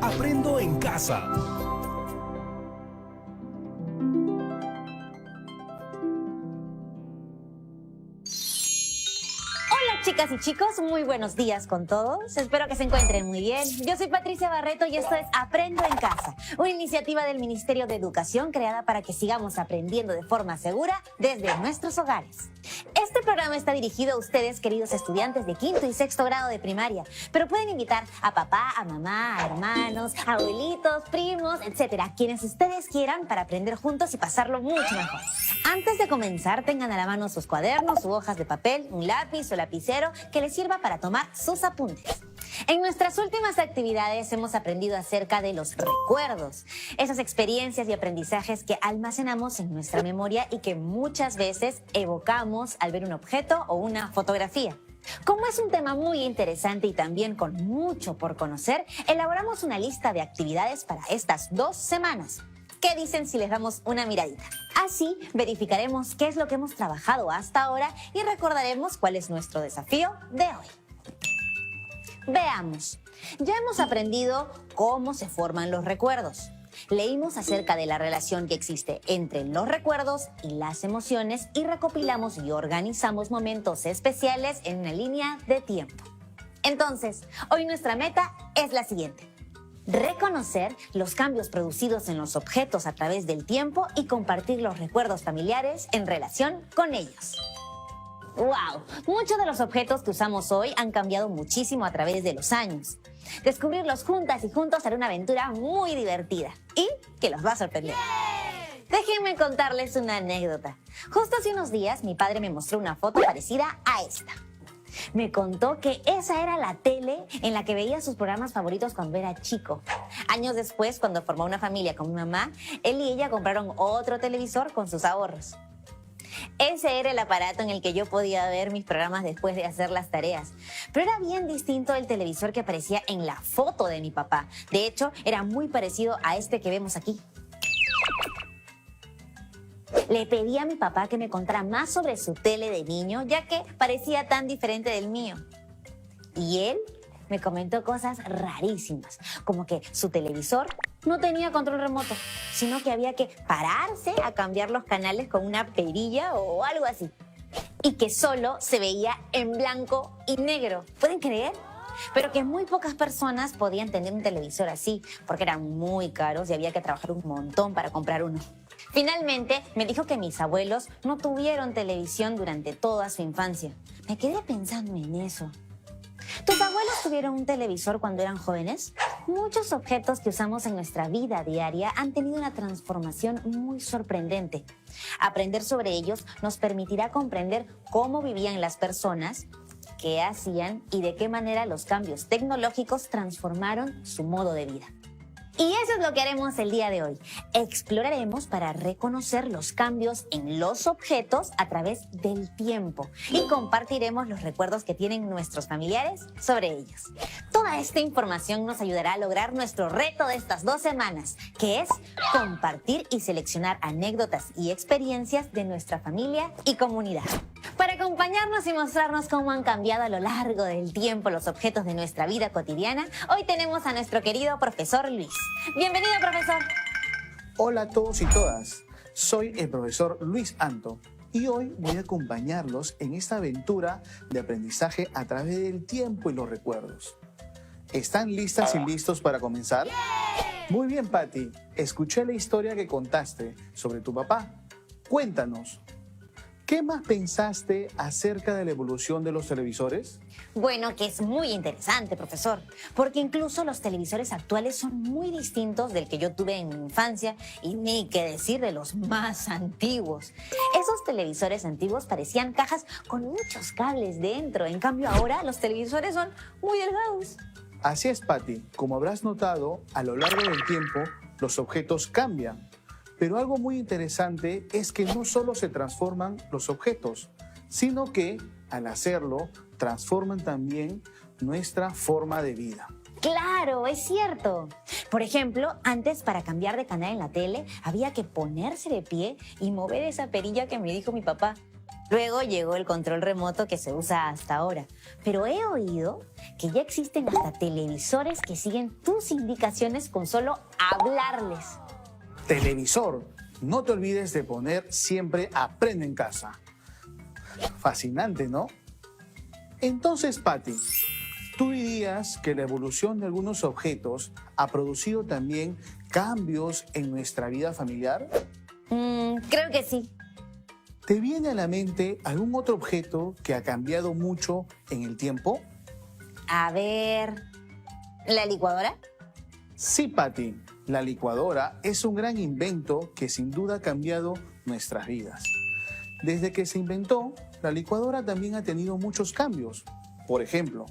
Aprendo en casa. Hola chicas y chicos, muy buenos días con todos. Espero que se encuentren muy bien. Yo soy Patricia Barreto y esto es Aprendo en Casa, una iniciativa del Ministerio de Educación creada para que sigamos aprendiendo de forma segura desde nuestros hogares. Este programa está dirigido a ustedes, queridos estudiantes de quinto y sexto grado de primaria, pero pueden invitar a papá, a mamá, a hermanos, a abuelitos, primos, etcétera, quienes ustedes quieran para aprender juntos y pasarlo mucho mejor. Antes de comenzar, tengan a la mano sus cuadernos u hojas de papel, un lápiz o lapicero que les sirva para tomar sus apuntes. En nuestras últimas actividades hemos aprendido acerca de los recuerdos, esas experiencias y aprendizajes que almacenamos en nuestra memoria y que muchas veces evocamos al ver un objeto o una fotografía. Como es un tema muy interesante y también con mucho por conocer, elaboramos una lista de actividades para estas 2 semanas. ¿Qué dicen si les damos una miradita? Así verificaremos qué es lo que hemos trabajado hasta ahora y recordaremos cuál es nuestro desafío de hoy. Veamos, ya hemos aprendido cómo se forman los recuerdos. Leímos acerca de la relación que existe entre los recuerdos y las emociones y recopilamos y organizamos momentos especiales en una línea de tiempo. Entonces, hoy nuestra meta es la siguiente: reconocer los cambios producidos en los objetos a través del tiempo y compartir los recuerdos familiares en relación con ellos. ¡Wow! Muchos de los objetos que usamos hoy han cambiado muchísimo a través de los años. Descubrirlos juntas y juntos será una aventura muy divertida y que los va a sorprender. Déjenme contarles una anécdota. Justo hace unos días mi padre me mostró una foto parecida a esta. Me contó que esa era la tele en la que veía sus programas favoritos cuando era chico. Años después, cuando formó una familia con mi mamá, él y ella compraron otro televisor con sus ahorros. Ese era el aparato en el que yo podía ver mis programas después de hacer las tareas. Pero era bien distinto del televisor que aparecía en la foto de mi papá. De hecho, era muy parecido a este que vemos aquí. Le pedí a mi papá que me contara más sobre su tele de niño, ya que parecía tan diferente del mío. Y él me comentó cosas rarísimas, como que su televisor no tenía control remoto, sino que había que pararse a cambiar los canales con una perilla o algo así. Y que solo se veía en blanco y negro. ¿Pueden creer? Pero que muy pocas personas podían tener un televisor así, porque eran muy caros y había que trabajar un montón para comprar uno. Finalmente, me dijo que mis abuelos no tuvieron televisión durante toda su infancia. Me quedé pensando en eso. ¿Tus abuelos tuvieron un televisor cuando eran jóvenes? Muchos objetos que usamos en nuestra vida diaria han tenido una transformación muy sorprendente. Aprender sobre ellos nos permitirá comprender cómo vivían las personas, qué hacían y de qué manera los cambios tecnológicos transformaron su modo de vida. Y eso es lo que haremos el día de hoy. Exploraremos para reconocer los cambios en los objetos a través del tiempo y compartiremos los recuerdos que tienen nuestros familiares sobre ellos. Toda esta información nos ayudará a lograr nuestro reto de estas 2 semanas, que es compartir y seleccionar anécdotas y experiencias de nuestra familia y comunidad. Para acompañarnos y mostrarnos cómo han cambiado a lo largo del tiempo los objetos de nuestra vida cotidiana, hoy tenemos a nuestro querido profesor Luis. Bienvenido, profesor. Hola a todos y todas. Soy el profesor Luis Anto y hoy voy a acompañarlos en esta aventura de aprendizaje a través del tiempo y los recuerdos. ¿Están listas y listos para comenzar? Muy bien, Patti. Escuché la historia que contaste sobre tu papá. Cuéntanos, ¿qué más pensaste acerca de la evolución de los televisores? Bueno, que es muy interesante, profesor, porque incluso los televisores actuales son muy distintos del que yo tuve en mi infancia y ni qué decir de los más antiguos. Esos televisores antiguos parecían cajas con muchos cables dentro, en cambio ahora los televisores son muy delgados. Así es, Patti. Como habrás notado, a lo largo del tiempo los objetos cambian. Pero algo muy interesante es que no solo se transforman los objetos, sino que, al hacerlo, transforman también nuestra forma de vida. ¡Claro, es cierto! Por ejemplo, antes para cambiar de canal en la tele había que ponerse de pie y mover esa perilla que me dijo mi papá. Luego llegó el control remoto que se usa hasta ahora. Pero he oído que ya existen hasta televisores que siguen tus indicaciones con solo hablarles. Televisor. No te olvides de poner siempre Aprende en Casa. Fascinante, ¿no? Entonces, Patty, ¿tú dirías que la evolución de algunos objetos ha producido también cambios en nuestra vida familiar? Creo que sí. ¿Te viene a la mente algún otro objeto que ha cambiado mucho en el tiempo? A ver, ¿la licuadora? Sí, Patty, la licuadora es un gran invento que sin duda ha cambiado nuestras vidas. Desde que se inventó, la licuadora también ha tenido muchos cambios. Por ejemplo,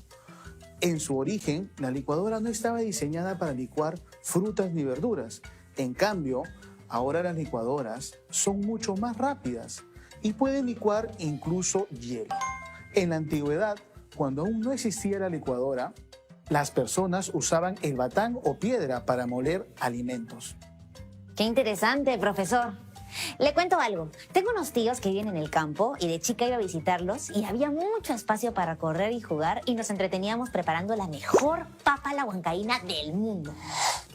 en su origen, la licuadora no estaba diseñada para licuar frutas ni verduras. En cambio, ahora las licuadoras son mucho más rápidas y pueden licuar incluso hielo. En la antigüedad, cuando aún no existía la licuadora, las personas usaban el batán o piedra para moler alimentos. Qué interesante, profesor. Le cuento algo. Tengo unos tíos que viven en el campo y de chica iba a visitarlos y había mucho espacio para correr y jugar y nos entreteníamos preparando la mejor papa a la huancaína del mundo.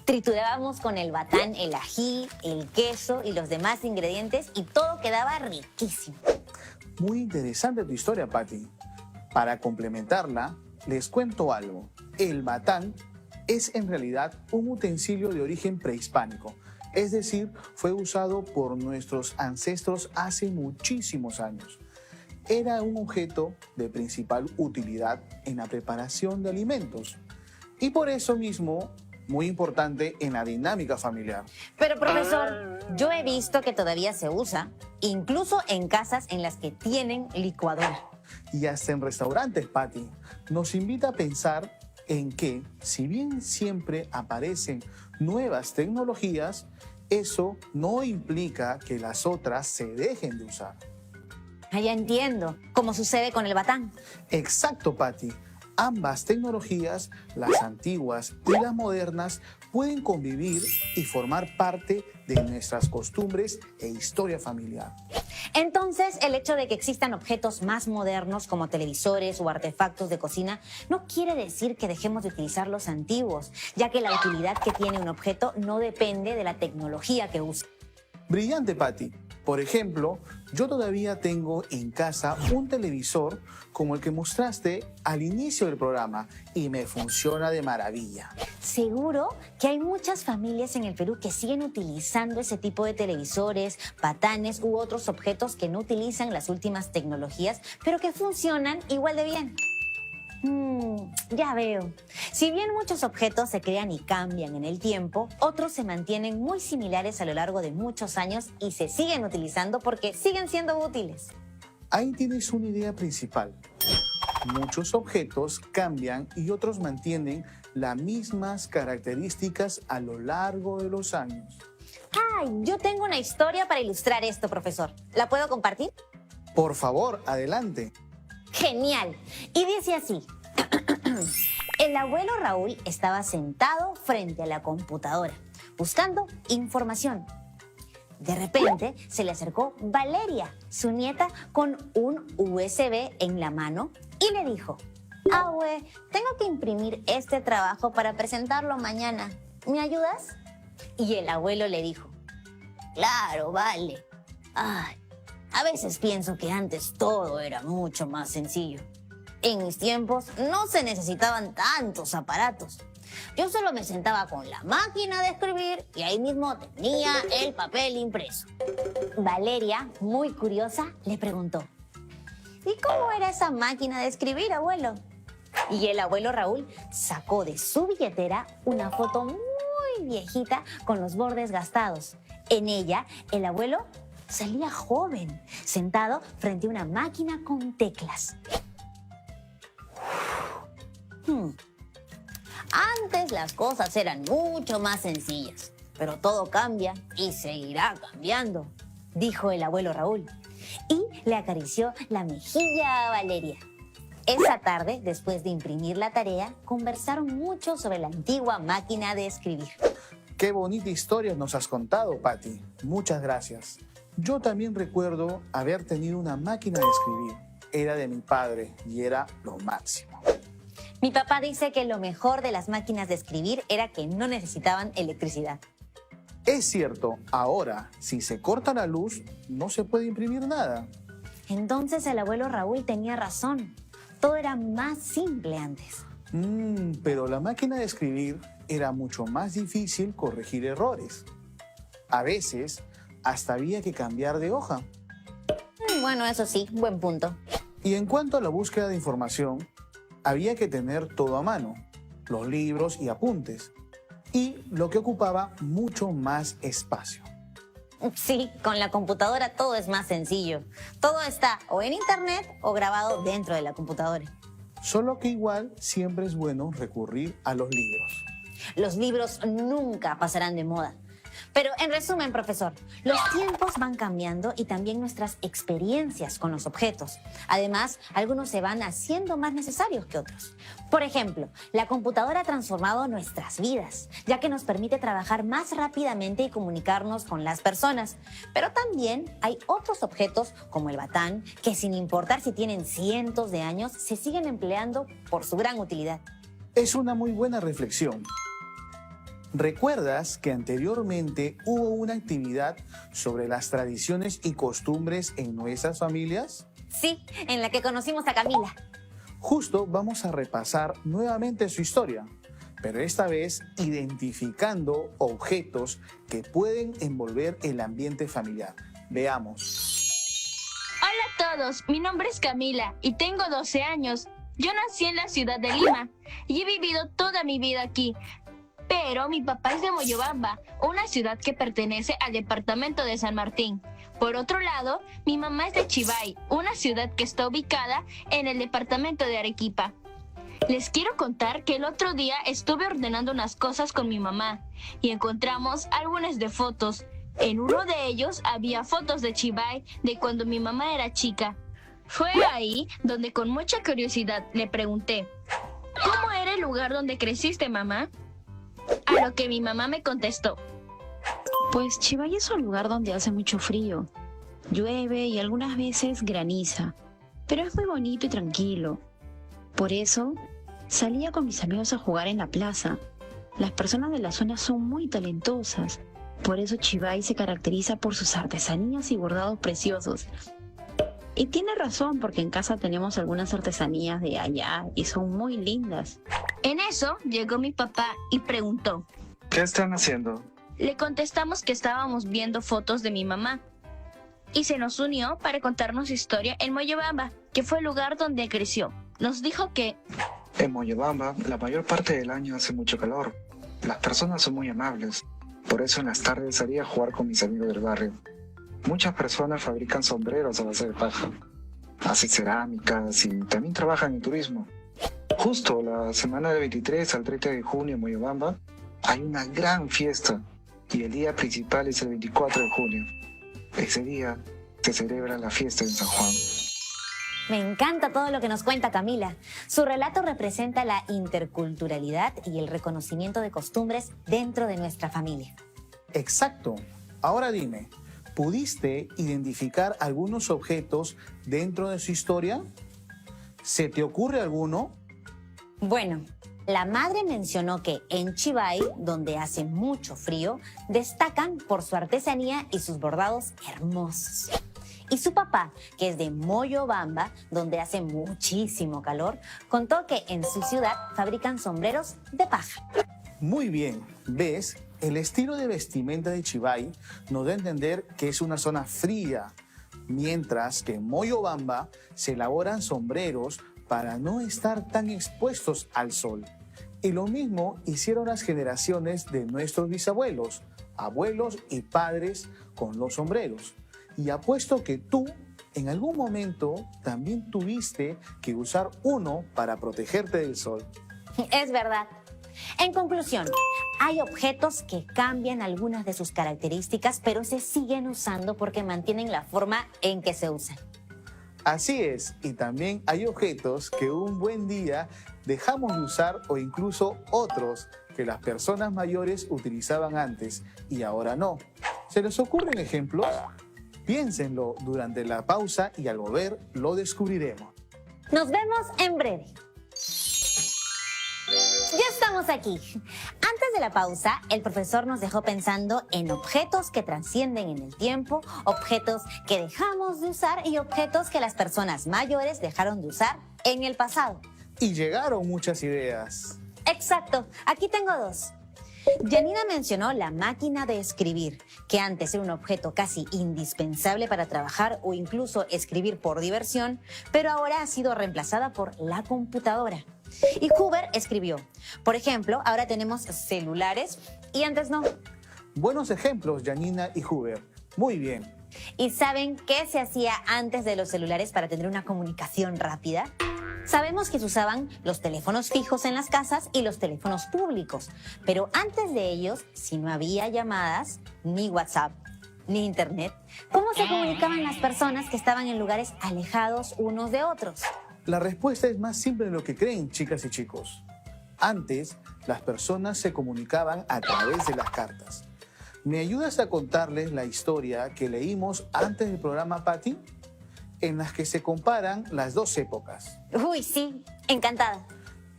Triturábamos con el batán el ají, el queso y los demás ingredientes y todo quedaba riquísimo. Muy interesante tu historia, Patty. Para complementarla, les cuento algo. El batán es en realidad un utensilio de origen prehispánico, es decir, fue usado por nuestros ancestros hace muchísimos años. Era un objeto de principal utilidad en la preparación de alimentos y por eso mismo muy importante en la dinámica familiar. Pero profesor, yo he visto que todavía se usa, incluso en casas en las que tienen licuadora. Y hasta en restaurantes, Patty, nos invita a pensar en que, si bien siempre aparecen nuevas tecnologías, eso no implica que las otras se dejen de usar. Ya entiendo, como sucede con el batán. Exacto, Patty. Ambas tecnologías, las antiguas y las modernas, pueden convivir y formar parte de nuestras costumbres e historia familiar. Entonces, el hecho de que existan objetos más modernos como televisores o artefactos de cocina no quiere decir que dejemos de utilizar los antiguos, ya que la utilidad que tiene un objeto no depende de la tecnología que use. Brillante, Patty. Por ejemplo, yo todavía tengo en casa un televisor como el que mostraste al inicio del programa y me funciona de maravilla. Seguro que hay muchas familias en el Perú que siguen utilizando ese tipo de televisores, batanes u otros objetos que no utilizan las últimas tecnologías, pero que funcionan igual de bien. Ya veo. Si bien muchos objetos se crean y cambian en el tiempo, otros se mantienen muy similares a lo largo de muchos años y se siguen utilizando porque siguen siendo útiles. Ahí tienes una idea principal. Muchos objetos cambian y otros mantienen las mismas características a lo largo de los años. Yo tengo una historia para ilustrar esto, profesor. ¿La puedo compartir? Por favor, adelante. ¡Genial! Y dice así. El abuelo Raúl estaba sentado frente a la computadora, buscando información. De repente se le acercó Valeria, su nieta, con un USB en la mano y le dijo: Abue, tengo que imprimir este trabajo para presentarlo mañana. ¿Me ayudas? Y el abuelo le dijo: Claro, vale. Ay, a veces pienso que antes todo era mucho más sencillo. En mis tiempos no se necesitaban tantos aparatos. Yo solo me sentaba con la máquina de escribir y ahí mismo tenía el papel impreso. Valeria, muy curiosa, le preguntó: ¿Y cómo era esa máquina de escribir, abuelo? Y el abuelo Raúl sacó de su billetera una foto muy viejita con los bordes gastados. En ella, el abuelo salía joven, sentado frente a una máquina con teclas. Antes las cosas eran mucho más sencillas, pero todo cambia y seguirá cambiando, dijo el abuelo Raúl, y le acarició la mejilla a Valeria. Esa tarde, después de imprimir la tarea, conversaron mucho sobre la antigua máquina de escribir. Qué bonita historia nos has contado, Patty. Muchas gracias. Yo también recuerdo haber tenido una máquina de escribir. Era de mi padre y era lo máximo. Mi papá dice que lo mejor de las máquinas de escribir era que no necesitaban electricidad. Es cierto, ahora, si se corta la luz, no se puede imprimir nada. Entonces el abuelo Raúl tenía razón. Todo era más simple antes. Pero la máquina de escribir era mucho más difícil corregir errores. A veces, hasta había que cambiar de hoja. Bueno, eso sí, buen punto. Y en cuanto a la búsqueda de información, había que tener todo a mano, los libros y apuntes, y lo que ocupaba mucho más espacio. Sí, con la computadora todo es más sencillo. Todo está o en internet o grabado dentro de la computadora. Solo que igual siempre es bueno recurrir a los libros. Los libros nunca pasarán de moda. Pero en resumen, profesor, los tiempos van cambiando y también nuestras experiencias con los objetos. Además, algunos se van haciendo más necesarios que otros. Por ejemplo, la computadora ha transformado nuestras vidas, ya que nos permite trabajar más rápidamente y comunicarnos con las personas. Pero también hay otros objetos, como el batán, que sin importar si tienen cientos de años, se siguen empleando por su gran utilidad. Es una muy buena reflexión. ¿Recuerdas que anteriormente hubo una actividad sobre las tradiciones y costumbres en nuestras familias? Sí, en la que conocimos a Camila. Justo vamos a repasar nuevamente su historia, pero esta vez identificando objetos que pueden envolver el ambiente familiar. Veamos. Hola a todos, mi nombre es Camila y tengo 12 años. Yo nací en la ciudad de Lima y he vivido toda mi vida aquí. Pero mi papá es de Moyobamba, una ciudad que pertenece al departamento de San Martín. Por otro lado, mi mamá es de Chivay, una ciudad que está ubicada en el departamento de Arequipa. Les quiero contar que el otro día estuve ordenando unas cosas con mi mamá y encontramos álbumes de fotos. En uno de ellos había fotos de Chivay de cuando mi mamá era chica. Fue ahí donde con mucha curiosidad le pregunté, ¿cómo era el lugar donde creciste, mamá? A lo que mi mamá me contestó, pues Chivay es un lugar donde hace mucho frío. Llueve y algunas veces graniza, pero es muy bonito y tranquilo. Por eso, salía con mis amigos a jugar en la plaza. Las personas de la zona son muy talentosas. Por eso Chivay se caracteriza por sus artesanías y bordados preciosos. Y tiene razón, porque en casa tenemos algunas artesanías de allá y son muy lindas. En eso llegó mi papá y preguntó, ¿qué están haciendo? Le contestamos que estábamos viendo fotos de mi mamá. Y se nos unió para contarnos su historia en Moyobamba, que fue el lugar donde creció. Nos dijo que En Moyobamba, la mayor parte del año hace mucho calor. Las personas son muy amables. Por eso en las tardes salía a jugar con mis amigos del barrio. Muchas personas fabrican sombreros a base de paja. Hacen cerámicas y también trabajan en turismo. Justo la semana del 23 al 30 de junio en Moyobamba hay una gran fiesta y el día principal es el 24 de junio. Ese día se celebra la fiesta de San Juan. Me encanta todo lo que nos cuenta Camila. Su relato representa la interculturalidad y el reconocimiento de costumbres dentro de nuestra familia. Exacto. Ahora dime, ¿pudiste identificar algunos objetos dentro de su historia? ¿Se te ocurre alguno? Bueno, la madre mencionó que en Chivay, donde hace mucho frío, destacan por su artesanía y sus bordados hermosos. Y su papá, que es de Moyobamba, donde hace muchísimo calor, contó que en su ciudad fabrican sombreros de paja. Muy bien, ¿ves? El estilo de vestimenta de Chivay nos da a entender que es una zona fría, mientras que en Moyobamba se elaboran sombreros para no estar tan expuestos al sol. Y lo mismo hicieron las generaciones de nuestros bisabuelos, abuelos y padres con los sombreros. Y apuesto que tú en algún momento también tuviste que usar uno para protegerte del sol. Es verdad. En conclusión, hay objetos que cambian algunas de sus características, pero se siguen usando porque mantienen la forma en que se usan. Así es, y también hay objetos que un buen día dejamos de usar o incluso otros que las personas mayores utilizaban antes y ahora no. ¿Se les ocurren ejemplos? Piénsenlo durante la pausa y al volver lo descubriremos. Nos vemos en breve. Ya estamos aquí. Antes de la pausa, el profesor nos dejó pensando en objetos que trascienden en el tiempo, objetos que dejamos de usar y objetos que las personas mayores dejaron de usar en el pasado. Y llegaron muchas ideas. Exacto, aquí tengo dos. Janina mencionó la máquina de escribir, que antes era un objeto casi indispensable para trabajar o incluso escribir por diversión, pero ahora ha sido reemplazada por la computadora. Y Huber escribió, por ejemplo, ahora tenemos celulares y antes no. Buenos ejemplos, Janina y Huber. Muy bien. ¿Y saben qué se hacía antes de los celulares para tener una comunicación rápida? Sabemos que se usaban los teléfonos fijos en las casas y los teléfonos públicos, pero antes de ellos, si no había llamadas, ni WhatsApp, ni Internet, ¿cómo se comunicaban las personas que estaban en lugares alejados unos de otros? La respuesta es más simple de lo que creen, chicas y chicos. Antes, las personas se comunicaban a través de las cartas. ¿Me ayudas a contarles la historia que leímos antes del programa, Patty? En las que se comparan las dos épocas. Uy, sí, encantada.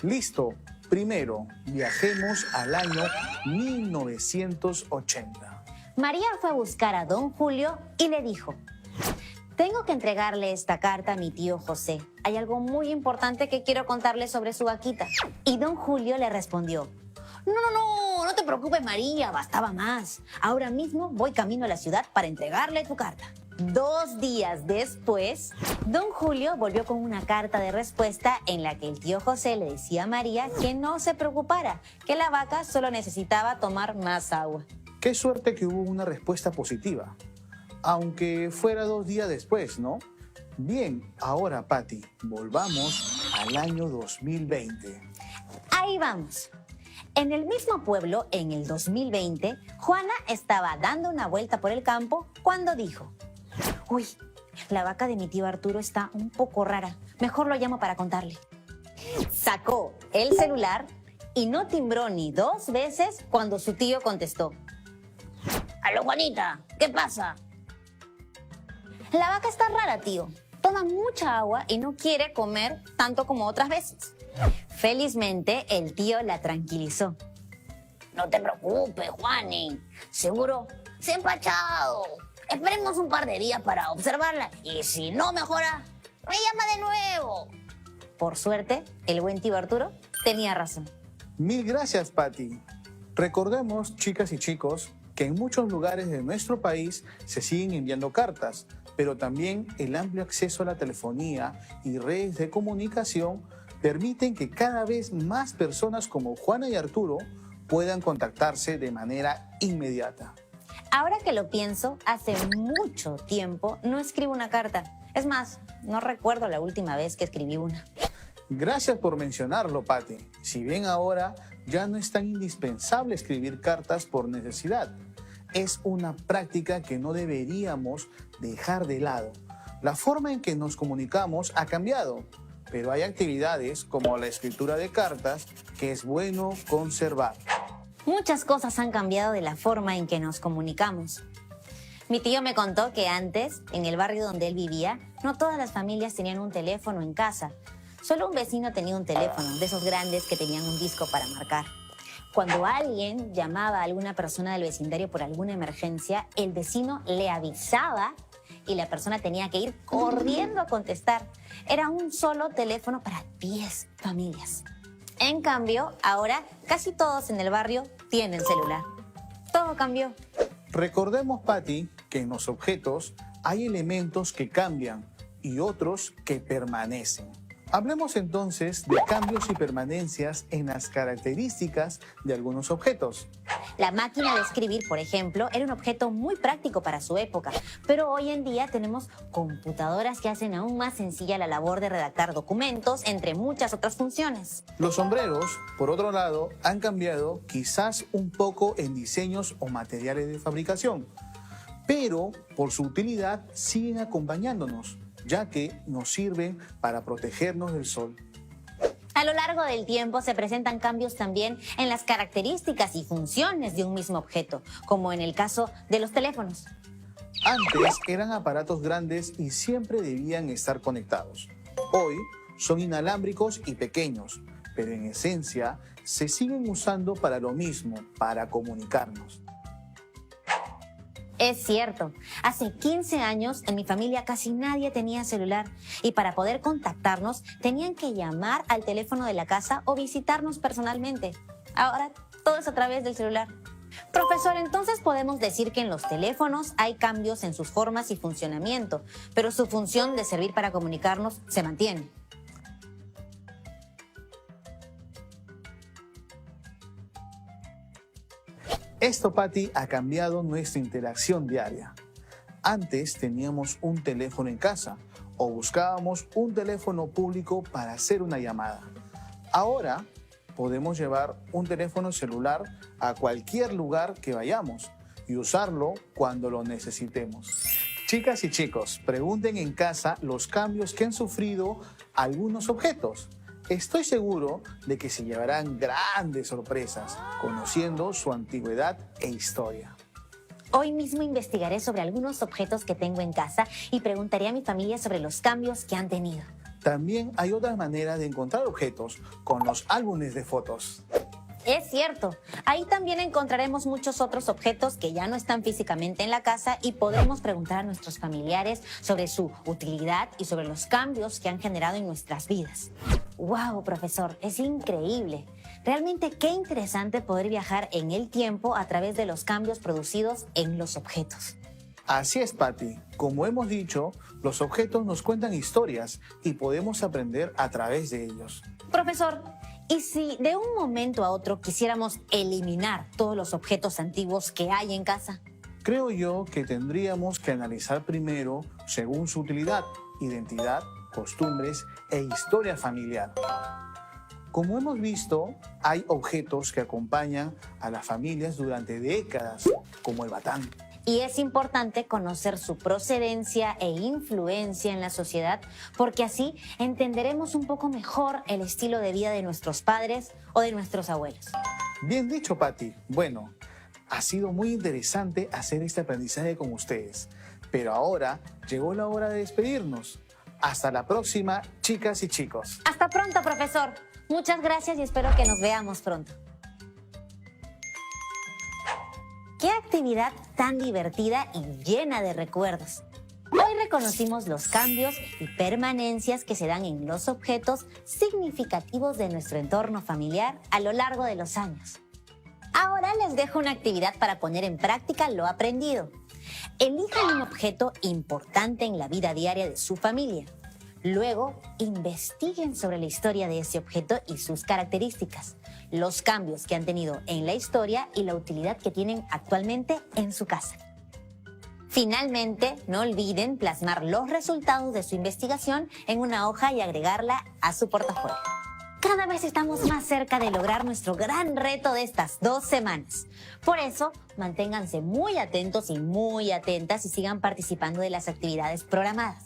Listo. Primero, viajemos al año 1980. María fue a buscar a don Julio y le dijo, tengo que entregarle esta carta a mi tío José. Hay algo muy importante que quiero contarle sobre su vaquita. Y don Julio le respondió, no te preocupes, María, bastaba más. Ahora mismo voy camino a la ciudad para entregarle tu carta. 2 días después, don Julio volvió con una carta de respuesta en la que el tío José le decía a María que no se preocupara, que la vaca solo necesitaba tomar más agua. Qué suerte que hubo una respuesta positiva. Aunque fuera 2 días después, ¿no? Bien, ahora, Patty, volvamos al año 2020. Ahí vamos. En el mismo pueblo, en el 2020, Juana estaba dando una vuelta por el campo cuando dijo, uy, la vaca de mi tío Arturo está un poco rara. Mejor lo llamo para contarle. Sacó el celular y no timbró ni 2 veces cuando su tío contestó. ¡Aló, Juanita! ¿Qué pasa? La vaca está rara, tío. Toma mucha agua y no quiere comer tanto como otras veces. Felizmente, el tío la tranquilizó. No te preocupes, Juani. Seguro se ha empachado. Esperemos un par de días para observarla y si no mejora, me llama de nuevo. Por suerte, el buen tío Arturo tenía razón. Mil gracias, Patty. Recordemos, chicas y chicos, que en muchos lugares de nuestro país se siguen enviando cartas, pero también el amplio acceso a la telefonía y redes de comunicación permiten que cada vez más personas como Juana y Arturo puedan contactarse de manera inmediata. Ahora que lo pienso, hace mucho tiempo no escribo una carta. Es más, no recuerdo la última vez que escribí una. Gracias por mencionarlo, Patty. Si bien ahora ya no es tan indispensable escribir cartas por necesidad, es una práctica que no deberíamos dejar de lado. La forma en que nos comunicamos ha cambiado, pero hay actividades como la escritura de cartas que es bueno conservar. Muchas cosas han cambiado de la forma en que nos comunicamos. Mi tío me contó que antes, en el barrio donde él vivía, no todas las familias tenían un teléfono en casa. Solo un vecino tenía un teléfono, de esos grandes que tenían un disco para marcar. Cuando alguien llamaba a alguna persona del vecindario por alguna emergencia, el vecino le avisaba y la persona tenía que ir corriendo a contestar. Era un solo teléfono para 10 familias. En cambio, ahora casi todos en el barrio tienen celular. Todo cambió. Recordemos, Patty, que en los objetos hay elementos que cambian y otros que permanecen. Hablemos entonces de cambios y permanencias en las características de algunos objetos. La máquina de escribir, por ejemplo, era un objeto muy práctico para su época, pero hoy en día tenemos computadoras que hacen aún más sencilla la labor de redactar documentos, entre muchas otras funciones. Los sombreros, por otro lado, han cambiado quizás un poco en diseños o materiales de fabricación, pero por su utilidad siguen acompañándonos, ya que nos sirven para protegernos del sol. A lo largo del tiempo se presentan cambios también en las características y funciones de un mismo objeto, como en el caso de los teléfonos. Antes eran aparatos grandes y siempre debían estar conectados. Hoy son inalámbricos y pequeños, pero en esencia se siguen usando para lo mismo, para comunicarnos. Es cierto, hace 15 años en mi familia casi nadie tenía celular y para poder contactarnos tenían que llamar al teléfono de la casa o visitarnos personalmente. Ahora todo es a través del celular. Profesor, entonces podemos decir que en los teléfonos hay cambios en sus formas y funcionamiento, pero su función de servir para comunicarnos se mantiene. Esto, Patti, ha cambiado nuestra interacción diaria. Antes teníamos un teléfono en casa o buscábamos un teléfono público para hacer una llamada. Ahora podemos llevar un teléfono celular a cualquier lugar que vayamos y usarlo cuando lo necesitemos. Chicas y chicos, pregunten en casa los cambios que han sufrido algunos objetos. Estoy seguro de que se llevarán grandes sorpresas conociendo su antigüedad e historia. Hoy mismo investigaré sobre algunos objetos que tengo en casa y preguntaré a mi familia sobre los cambios que han tenido. También hay otra manera de encontrar objetos con los álbumes de fotos. Es cierto, ahí también encontraremos muchos otros objetos que ya no están físicamente en la casa y podremos preguntar a nuestros familiares sobre su utilidad y sobre los cambios que han generado en nuestras vidas. ¡Wow, profesor! Es increíble. Realmente qué interesante poder viajar en el tiempo a través de los cambios producidos en los objetos. Así es, Patti. Como hemos dicho, los objetos nos cuentan historias y podemos aprender a través de ellos. Profesor, ¿y si de un momento a otro quisiéramos eliminar todos los objetos antiguos que hay en casa? Creo yo que tendríamos que analizar primero según su utilidad, identidad, costumbres e historia familiar. Como hemos visto, hay objetos que acompañan a las familias durante décadas, como el batán. Y es importante conocer su procedencia e influencia en la sociedad, porque así entenderemos un poco mejor el estilo de vida de nuestros padres o de nuestros abuelos. Bien dicho, Patti. Bueno, ha sido muy interesante hacer este aprendizaje con ustedes. Pero ahora llegó la hora de despedirnos. Hasta la próxima, chicas y chicos. Hasta pronto, profesor. Muchas gracias y espero que nos veamos pronto. ¡Qué actividad tan divertida y llena de recuerdos! Hoy reconocimos los cambios y permanencias que se dan en los objetos significativos de nuestro entorno familiar a lo largo de los años. Ahora les dejo una actividad para poner en práctica lo aprendido. Elijan un objeto importante en la vida diaria de su familia. Luego, investiguen sobre la historia de ese objeto y sus características, los cambios que han tenido en la historia y la utilidad que tienen actualmente en su casa. Finalmente, no olviden plasmar los resultados de su investigación en una hoja y agregarla a su portafolio. Cada vez estamos más cerca de lograr nuestro gran reto de estas 2 semanas. Por eso, manténganse muy atentos y muy atentas y sigan participando de las actividades programadas.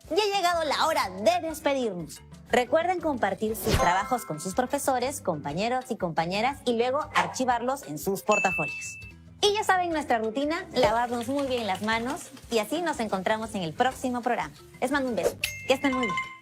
Ya ha llegado la hora de despedirnos. Recuerden compartir sus trabajos con sus profesores, compañeros y compañeras y luego archivarlos en sus portafolios. Y ya saben nuestra rutina, lavarnos muy bien las manos y así nos encontramos en el próximo programa. Les mando un beso. Que estén muy bien.